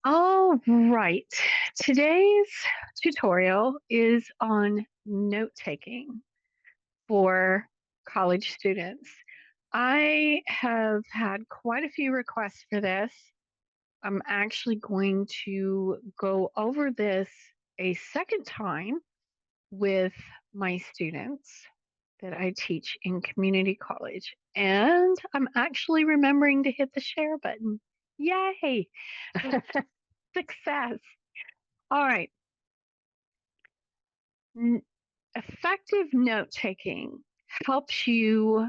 All right. Today's tutorial is on note taking for college students. I have had quite a few requests for this. I'm actually going to go over this a second time with my students that I teach in community college. And I'm actually remembering to hit the share button. Yay! Success. All right. Effective note taking helps you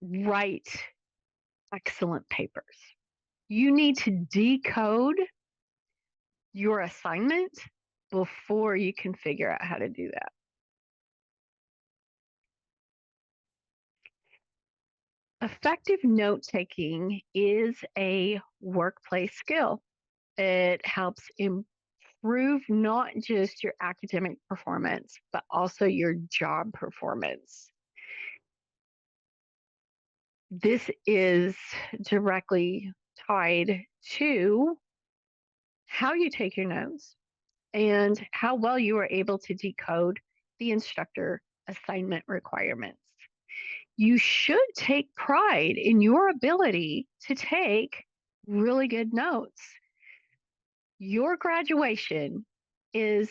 write excellent papers. You need to decode your assignment before you can figure out how to do that. Effective note taking is a workplace skill. It helps improve not just your academic performance, but also your job performance. This is directly tied to how you take your notes and how well you are able to decode the instructor assignment requirements. You should take pride in your ability to take really good notes. Your graduation is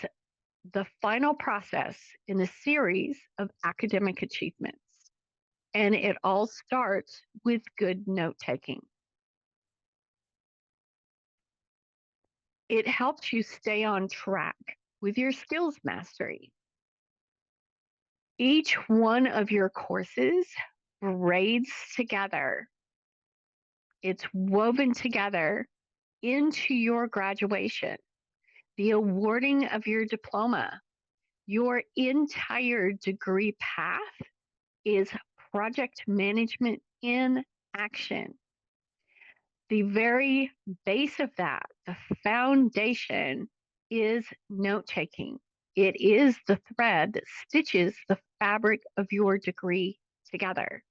the final process in a series of academic achievements, and it all starts with good note taking. It helps you stay on track with your skills mastery. Each one of your courses braids together. It's woven together into your graduation, the awarding of your diploma. Your entire degree path is project management in action. The very base of that, the foundation, is note taking. It is the thread that stitches the fabric of your degree together.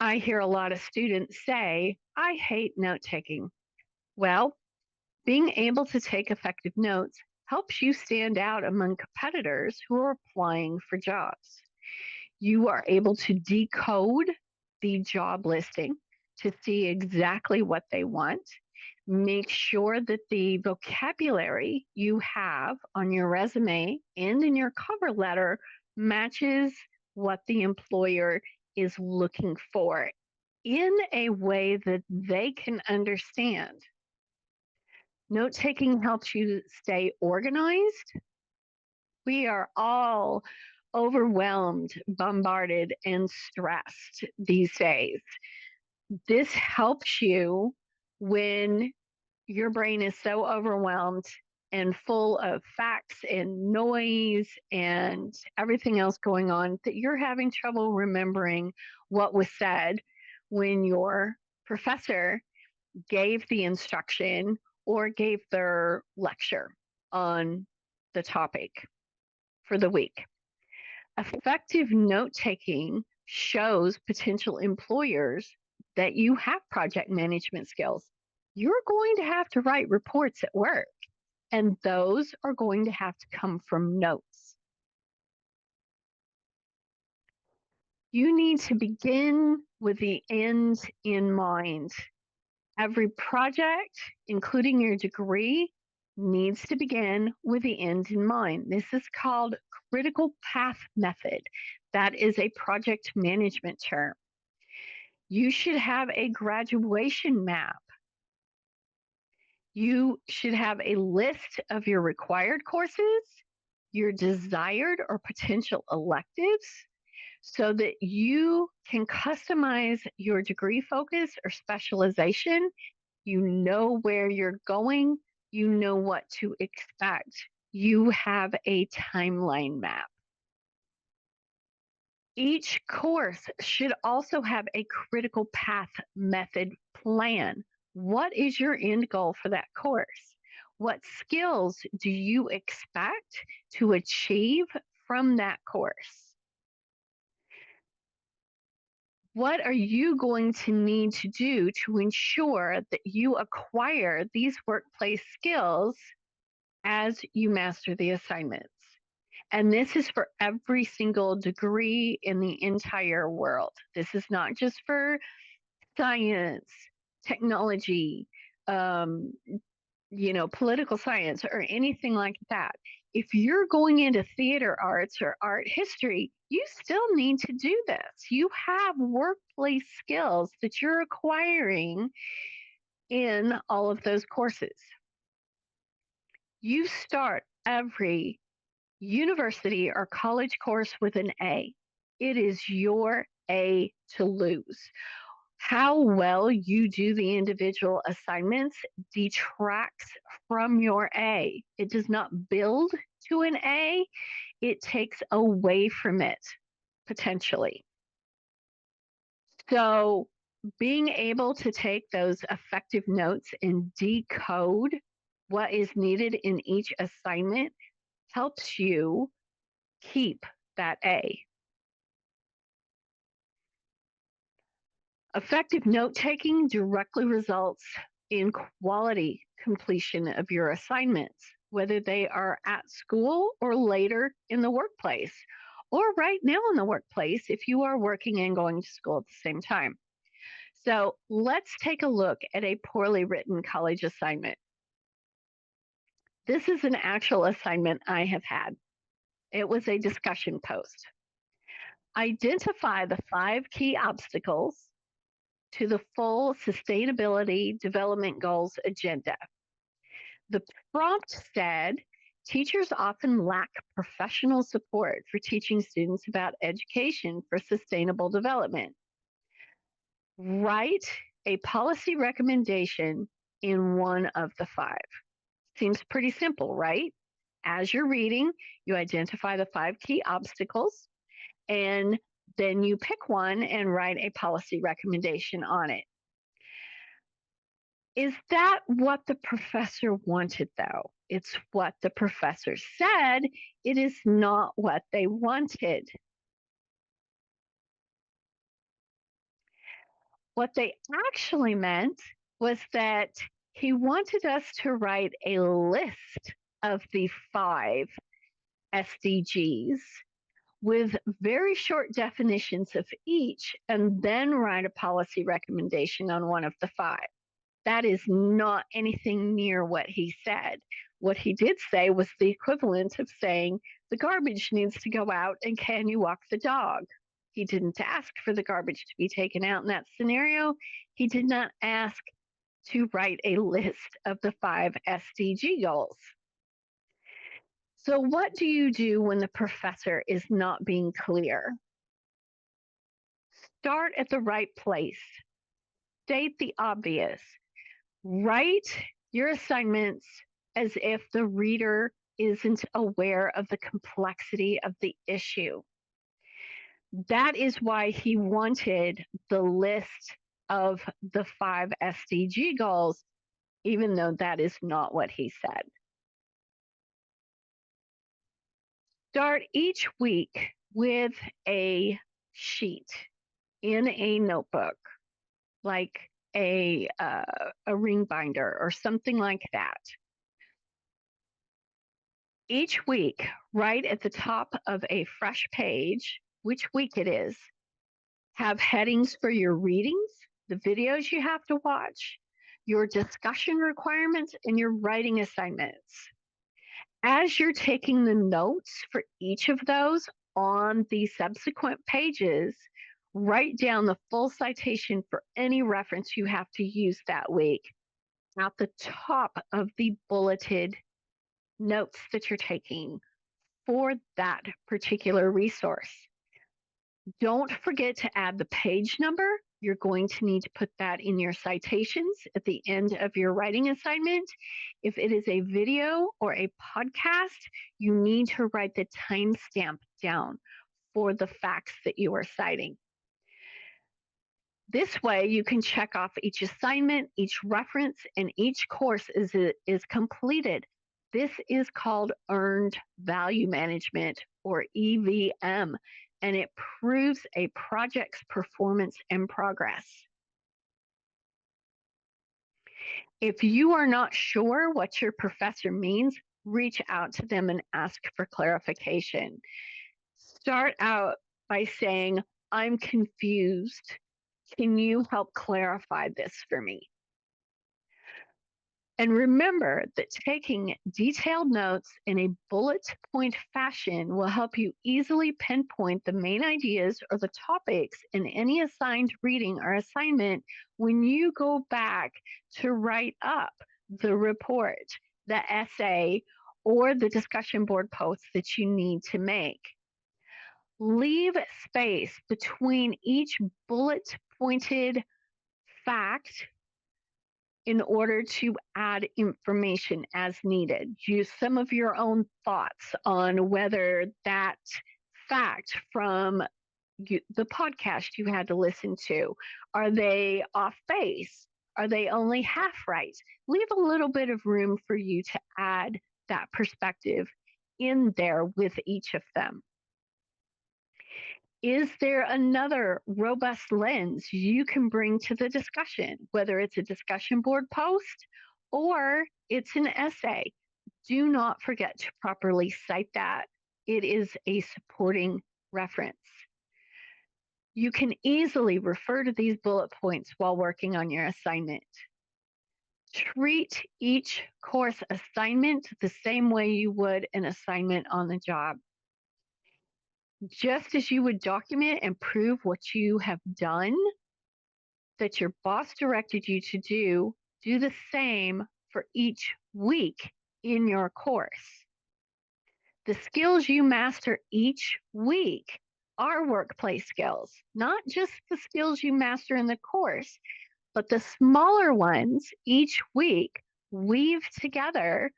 I hear a lot of students say, I hate note taking. Well, being able to take effective notes helps you stand out among competitors who are applying for jobs. You are able to decode the job listing to see exactly what they want. Make sure that the vocabulary you have on your resume and in your cover letter matches what the employer is looking for in a way that they can understand. Note taking helps you stay organized. We are all overwhelmed, bombarded, and stressed these days. This helps you when your brain is so overwhelmed and full of facts and noise and everything else going on that you're having trouble remembering what was said when your professor gave the instruction or gave their lecture on the topic for the week. Effective note taking shows potential employers that you have project management skills. You're going to have to write reports at work, and those are going to have to come from notes. You need to begin with the end in mind. Every project, including your degree, needs to begin with the end in mind. This is called critical path method. That is a project management term. You should have a graduation map. You should have a list of your required courses, your desired or potential electives, so that you can customize your degree focus or specialization. You know where you're going, you know what to expect. You have a timeline map. Each course should also have a critical path method plan. What is your end goal for that course? What skills do you expect to achieve from that course? What are you going to need to do to ensure that you acquire these workplace skills as you master the assignments? And this is for every single degree in the entire world. This is not just for science, technology, um, political science or anything like that. If you're going into theater arts or art history, you still need to do this. You have workplace skills that you're acquiring in all of those courses. You start every university or college course with an A. It is your A to lose. How well you do the individual assignments detracts from your A. It does not build to an A, it takes away from it potentially. So, being able to take those effective notes and decode what is needed in each assignment helps you keep that A. Effective note taking directly results in quality completion of your assignments, whether they are at school or later in the workplace, or right now in the workplace if you are working and going to school at the same time. So let's take a look at a poorly written college assignment. This is an actual assignment I have had. It was a discussion post. Identify the 5 key obstacles to the full Sustainability Development Goals agenda. The prompt said teachers often lack professional support for teaching students about education for sustainable development. Write a policy recommendation in one of the 5. Seems pretty simple, right? As you're reading, you identify the 5 key obstacles and then you pick one and write a policy recommendation on it. Is that what the professor wanted, though? It's what the professor said. It is not what they wanted. What they actually meant was that he wanted us to write a list of the 5 SDGs with very short definitions of each and then write a policy recommendation on one of the 5. That is not anything near what he said. What he did say was the equivalent of saying the garbage needs to go out and can you walk the dog? He didn't ask for the garbage to be taken out in that scenario. He did not ask to write a list of the 5 SDG goals. So, what do you do when the professor is not being clear? Start at the right place. State the obvious. Write your assignments as if the reader isn't aware of the complexity of the issue. That is why he wanted the list of the 5 SDG goals, even though that is not what he said. Start each week with a sheet in a notebook, like a ring binder or something like that. Each week, right at the top of a fresh page, which week it is, have headings for your readings, the videos you have to watch, your discussion requirements, and your writing assignments. As you're taking the notes for each of those on the subsequent pages, write down the full citation for any reference you have to use that week at the top of the bulleted notes that you're taking for that particular resource. Don't forget to add the page number. You're going to need to put that in your citations at the end of your writing assignment. If it is a video or a podcast, you need to write the timestamp down for the facts that you are citing. This way, you can check off each assignment, each reference, and each course is completed. This is called earned value management or EVM. and it proves a project's performance and progress. If you are not sure what your professor means, reach out to them and ask for clarification. Start out by saying, I'm confused. Can you help clarify this for me? And remember that taking detailed notes in a bullet point fashion will help you easily pinpoint the main ideas or the topics in any assigned reading or assignment when you go back to write up the report, the essay, or the discussion board posts that you need to make. Leave space between each bullet pointed fact in order to add information as needed. Use some of your own thoughts on whether that fact from the podcast you had to listen to, are they off base? Are they only half right? Leave a little bit of room for you to add that perspective in there with each of them. Is there another robust lens you can bring to the discussion, whether it's a discussion board post or it's an essay? Do not forget to properly cite that. It is a supporting reference. You can easily refer to these bullet points while working on your assignment. Treat each course assignment the same way you would an assignment on the job. Just as you would document and prove what you have done that your boss directed you to do the same for each week in your course. The skills you master each week are workplace skills, not just the skills you master in the course, but the smaller ones each week weave together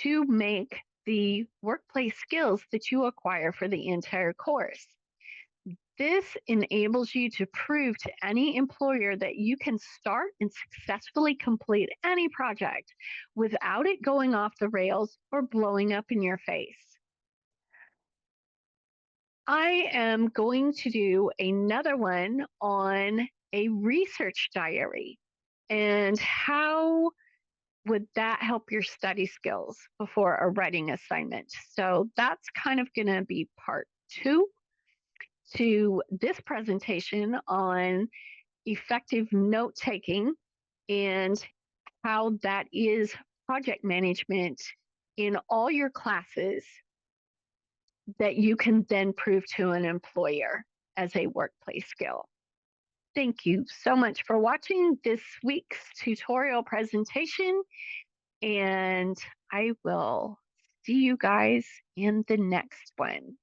to make the workplace skills that you acquire for the entire course. This enables you to prove to any employer that you can start and successfully complete any project without it going off the rails or blowing up in your face. I am going to do another one on a research diary and how would that help your study skills before a writing assignment. So that's kind of going to be part 2 to this presentation on effective note taking and how that is project management in all your classes that you can then prove to an employer as a workplace skill. Thank you so much for watching this week's tutorial presentation, and I will see you guys in the next one.